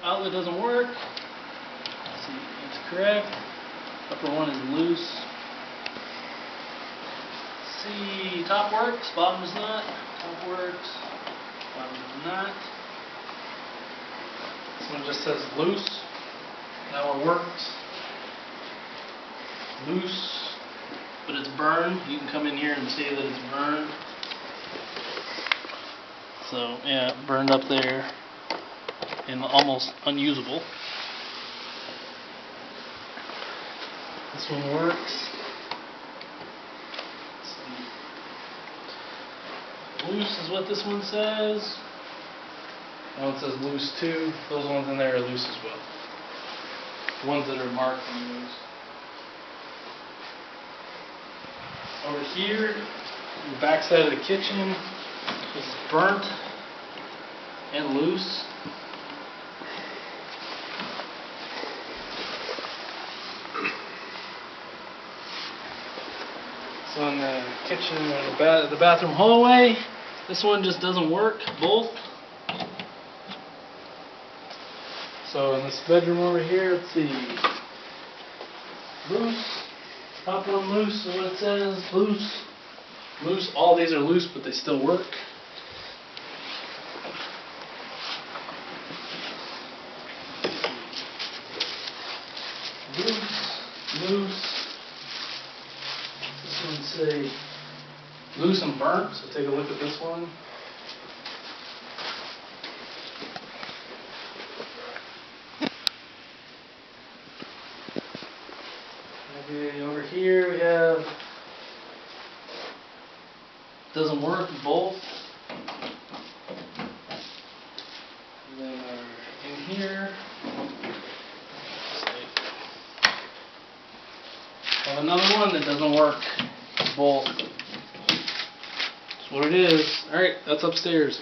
outlet doesn't work. Let's see, it's correct. Upper one is loose. See, top works, bottom is not. Top works, bottom is not. This one just says loose. That one works. Loose, but it's burned. You can come in here and see that it's burned. So yeah, burned up there and almost unusable. This one works. Loose is what this one says. That one says loose too. Those ones in there are loose as well. The ones that are marked and loose. Over here, the back side of the kitchen is burnt and loose. So in the kitchen or the bathroom hallway, this one just doesn't work, both. So in this bedroom over here, let's see, loose, top one loose is what it says, loose, loose, all these are loose but they still work. Loose, loose. This one say loose and burnt, so take a look at this one. Okay, over here we have doesn't work, both. And then in here I have another one that doesn't work, both. That's what it is. Alright, that's upstairs.